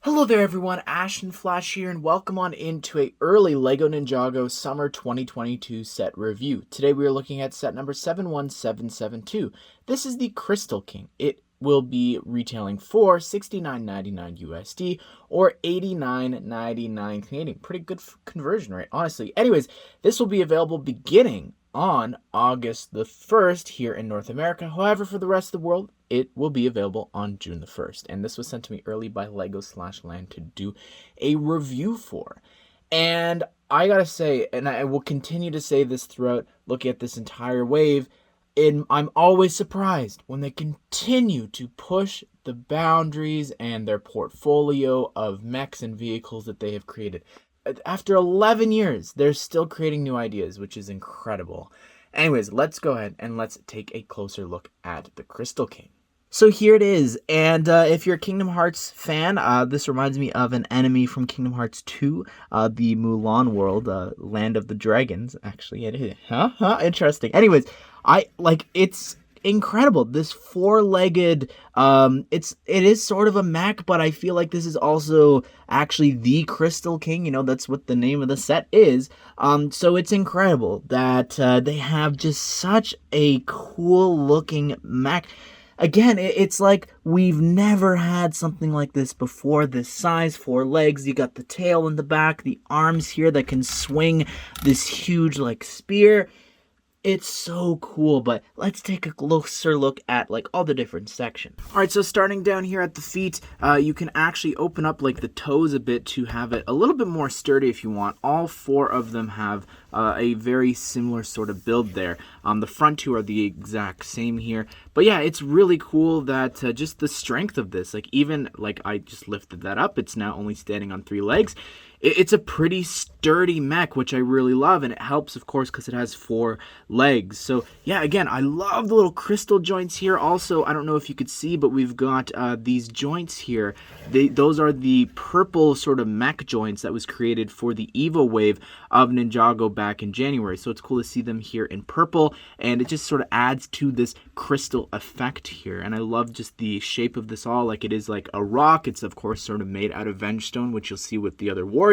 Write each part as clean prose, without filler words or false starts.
Hello there everyone, Ashnflash here, and welcome on into a early LEGO Ninjago Summer 2022 set review. Today we are looking at set number 71772. This is the Crystal King. It will be retailing for $69.99 USD or $89.99 Canadian. Pretty good conversion rate, honestly. Anyways, this will be available beginning on August the 1st here in North America. However, for the rest of the world, it will be available on June the 1st. And this was sent to me early by Lego/Land to do a review for. And I gotta say, and I will continue to say this throughout looking at this entire wave, I'm always surprised when they continue to push the boundaries and their portfolio of mechs and vehicles that they have created. After 11 years, they're still creating new ideas, which is incredible. Anyways, let's go ahead and let's take a closer look at the Crystal King. So here it is, and if you're a Kingdom Hearts fan, this reminds me of an enemy from Kingdom Hearts 2, the Mulan world, Land of the Dragons. Actually, it is. Interesting. Anyways, it's incredible. This four-legged, it is sort of a mech, but I feel like this is also actually the Crystal King. You know, that's what the name of the set is. So it's incredible that they have just such a cool-looking mech. Again, it's like we've never had something like this before. This size, 4 legs, you got the tail in the back, the arms here that can swing this huge, like, spear. It's so cool, but let's take a closer look at all the different sections. All right, so starting down here at the feet, you can actually open up the toes a bit to have it a little bit more sturdy if you want. All 4 of them have a very similar sort of build there. The front 2 are the exact same here. But yeah, it's really cool that just the strength of this, even I just lifted that up, it's now only standing on 3 legs. It's a pretty sturdy mech, which I really love, and it helps, of course, because it has 4 legs. So, yeah, again, I love the little crystal joints here. Also, I don't know if you could see, but we've got these joints here. Those are the purple sort of mech joints that was created for the Evo wave of Ninjago back in January. So it's cool to see them here in purple, and it just sort of adds to this crystal effect here. And I love just the shape of this all. It is like a rock. It's, of course, sort of made out of Vengestone, which you'll see with the other warriors.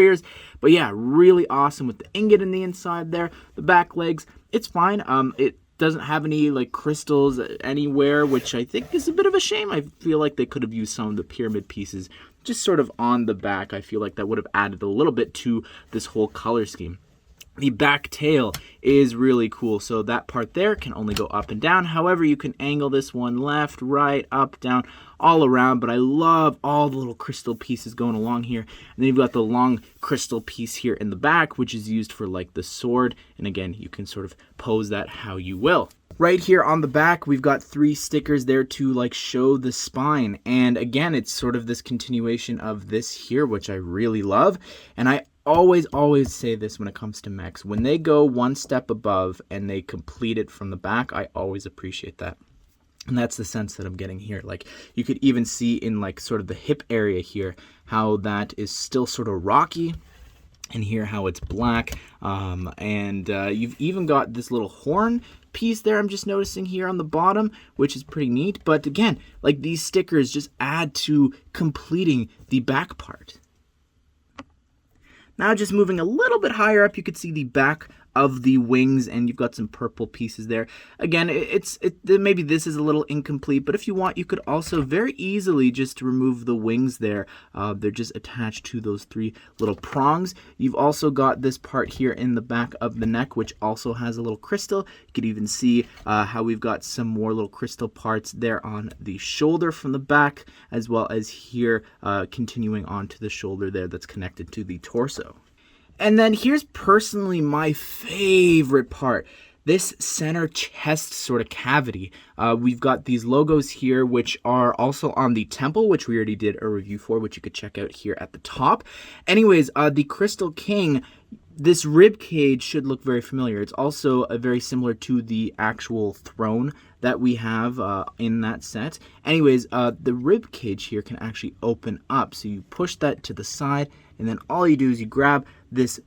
But yeah, really awesome with the ingot in the inside there. The back legs, it's fine. It doesn't have any crystals anywhere, which I think is a bit of a shame. I feel like they could have used some of the pyramid pieces just sort of on the back. I feel like that would have added a little bit to this whole color scheme. The back tail is really cool, so that part there can only go up and down. However, you can angle this one left, right, up, down, all around, but I love all the little crystal pieces going along here. And then you've got the long crystal piece here in the back, which is used for the sword, and again, you can sort of pose that how you will. Right here on the back, we've got 3 stickers there to show the spine, and again, it's sort of this continuation of this here, which I really love. And I always say this when it comes to mechs. When they go one step above and they complete it from the back, I always appreciate that. And that's the sense that I'm getting here. You could even see in sort of the hip area here how that is still sort of rocky, and here how it's black. And you've even got this little horn piece there I'm just noticing here on the bottom, which is pretty neat. But again, these stickers just add to completing the back part. Now just moving a little bit higher up, you could see the back of the wings, and you've got some purple pieces there. Again, maybe this is a little incomplete, but if you want, you could also very easily just remove the wings there. They're just attached to those 3 little prongs. You've also got this part here in the back of the neck, which also has a little crystal. You could even see how we've got some more little crystal parts there on the shoulder from the back, as well as here continuing on to the shoulder there that's connected to the torso. And then here's personally my favorite part, this center chest sort of cavity. We've got these logos here, which are also on the temple, which we already did a review for, which you could check out here at the top. Anyways, the Crystal King, this rib cage should look very familiar. It's also very similar to the actual throne that we have in that set. Anyways, the rib cage here can actually open up. So you push that to the side, and then all you do is you grab this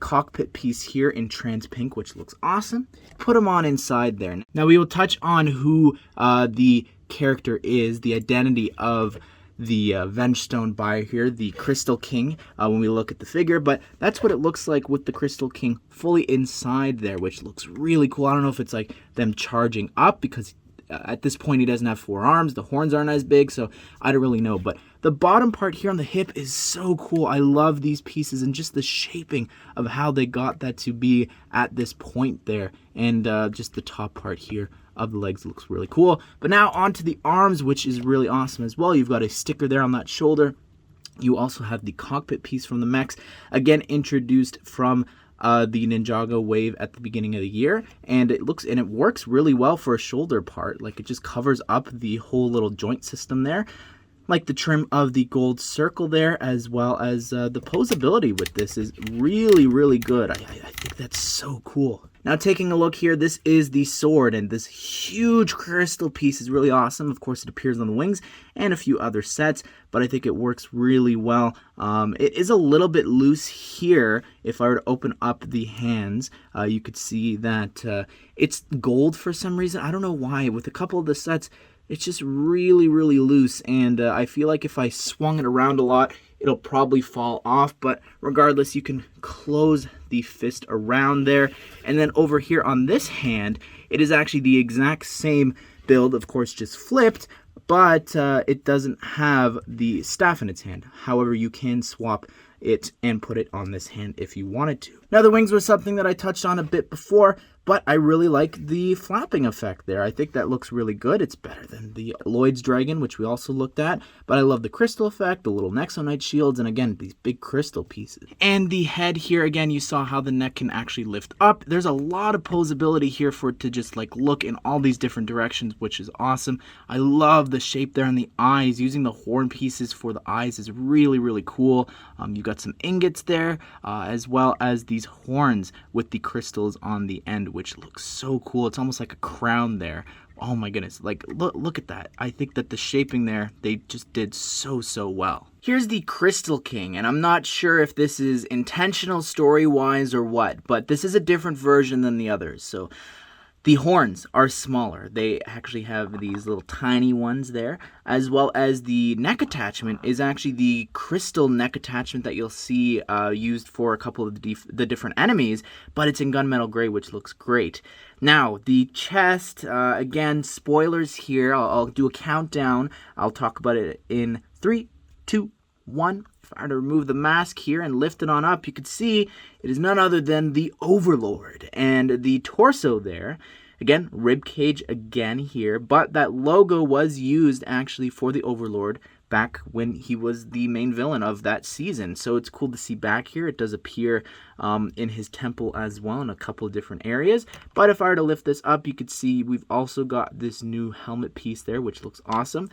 cockpit piece here in trans pink, which looks awesome. Put them on inside there. Now we will touch on who the character is, the identity of the Vengestone buyer here, the Crystal King, when we look at the figure. But that's what it looks like with the Crystal King fully inside there, which looks really cool. I don't know if it's like them charging up, because at this point he doesn't have 4 arms. The horns aren't as big, so I don't really know. But the bottom part here on the hip is so cool. I love these pieces and just the shaping of how they got that to be at this point there. And just the top part here of the legs looks really cool. But now onto the arms, which is really awesome as well. You've got a sticker there on that shoulder. You also have the cockpit piece from the mechs, again introduced from the Ninjago wave at the beginning of the year, and it works really well for a shoulder part. Like, it just covers up the whole little joint system there. Like the trim of the gold circle there, as well as the posability with this is really, really good. I think that's so cool. Now, taking a look here, this is the sword, and this huge crystal piece is really awesome. Of course, it appears on the wings and a few other sets, but I think it works really well. It is a little bit loose here. If I were to open up the hands, you could see that it's gold for some reason. I don't know why. With a couple of the sets, it's just really, really loose, and I feel like if I swung it around a lot, it'll probably fall off. But regardless, you can close the fist around there. And then over here on this hand, it is actually the exact same build, of course, just flipped, but it doesn't have the staff in its hand. However, you can swap it and put it on this hand if you wanted to. Now, the wings was something that I touched on a bit before, but I really like the flapping effect there. I think that looks really good. It's better than the Lloyd's Dragon, which we also looked at, but I love the crystal effect, the little Nexonite shields, and again, these big crystal pieces. And the head here, again, you saw how the neck can actually lift up. There's a lot of posability here for it to just like look in all these different directions, which is awesome. I love the shape there on the eyes. Using the horn pieces for the eyes is really, really cool. You got some ingots there, as well as these horns with the crystals on the end, which looks so cool. It's almost like a crown there. Oh my goodness, like look at that. I think that the shaping there, they just did so well. Here's the Crystal King, and I'm not sure if this is intentional story-wise or what, but this is a different version than the others. So the horns are smaller. They actually have these little tiny ones there, as well as the neck attachment is actually the crystal neck attachment that you'll see used for a couple of the different enemies, but it's in gunmetal gray, which looks great. Now, the chest, again, spoilers here. I'll do a countdown. I'll talk about it in 3, 2, 1. If I were to remove the mask here and lift it on up, you could see it is none other than the Overlord. And the torso there, again, rib cage again here, but that logo was used actually for the Overlord back when he was the main villain of that season. So it's cool to see back here. It does appear in his temple as well in a couple of different areas. But if I were to lift this up, you could see we've also got this new helmet piece there, which looks awesome.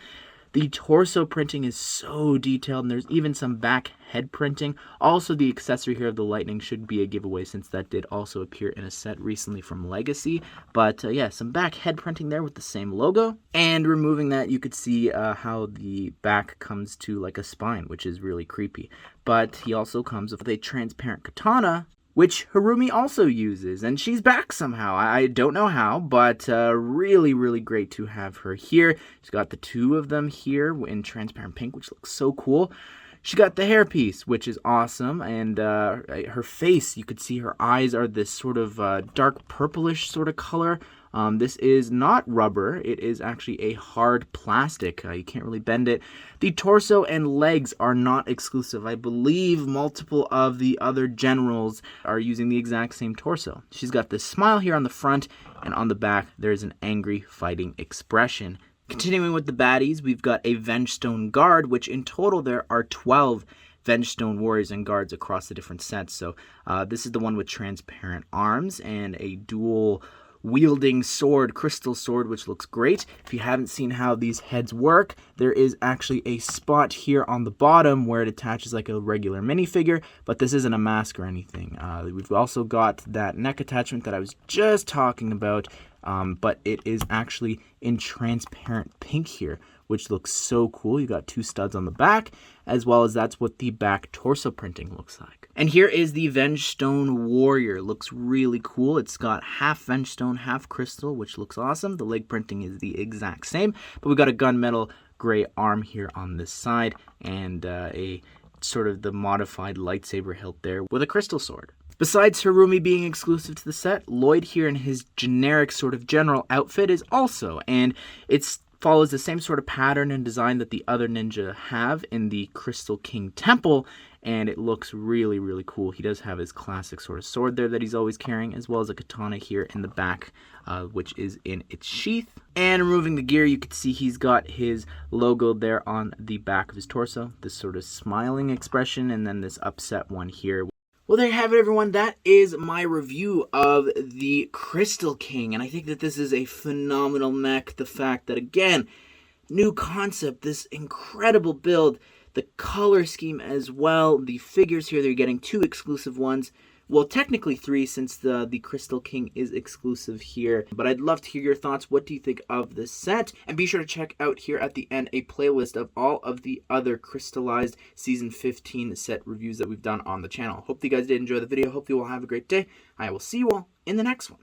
The torso printing is so detailed, and there's even some back head printing. Also, the accessory here of the lightning should be a giveaway, since that did also appear in a set recently from Legacy. But yeah, some back head printing there with the same logo. And removing that, you could see how the back comes to like a spine, which is really creepy. But he also comes with a transparent katana, which Harumi also uses, and she's back somehow. I don't know how, but really, really great to have her here. She's got the 2 of them here in transparent pink, which looks so cool. She got the hairpiece, which is awesome, and her face, you could see her eyes are this sort of dark purplish sort of color. This is not rubber. It is actually a hard plastic. You can't really bend it. The torso and legs are not exclusive. I believe multiple of the other generals are using the exact same torso. She's got this smile here on the front, and on the back there's an angry fighting expression. Continuing with the baddies, we've got a Vengestone guard, which in total there are 12 Vengestone warriors and guards across the different sets. So this is the one with transparent arms and a dual wielding sword, crystal sword, which looks great. If you haven't seen how these heads work, there is actually a spot here on the bottom where it attaches like a regular minifigure, but this isn't a mask or anything. We've also got that neck attachment that I was just talking about, but it is actually in transparent pink here, which looks so cool. You got 2 studs on the back, as well as that's what the back torso printing looks like. And here is the Vengestone Warrior. Looks really cool. It's got half Vengestone, half crystal, which looks awesome. The leg printing is the exact same, but we got a gunmetal gray arm here on this side, and a sort of the modified lightsaber hilt there with a crystal sword. Besides Harumi being exclusive to the set, Lloyd here in his generic sort of general outfit is also, and it follows the same sort of pattern and design that the other ninja have in the Crystal King Temple, and it looks really, really cool. He does have his classic sort of sword there that he's always carrying, as well as a katana here in the back, which is in its sheath. And removing the gear, you can see he's got his logo there on the back of his torso, this sort of smiling expression, and then this upset one here. Well, there you have it, everyone. That is my review of the Crystal King, and I think that this is a phenomenal mech. The fact that, again, new concept, this incredible build, the color scheme as well, the figures here, they're getting 2 exclusive ones. Well, technically 3, since the Crystal King is exclusive here. But I'd love to hear your thoughts. What do you think of this set? And be sure to check out here at the end a playlist of all of the other Crystalized Season 15 set reviews that we've done on the channel. Hope you guys did enjoy the video. Hope you all have a great day. I will see you all in the next one.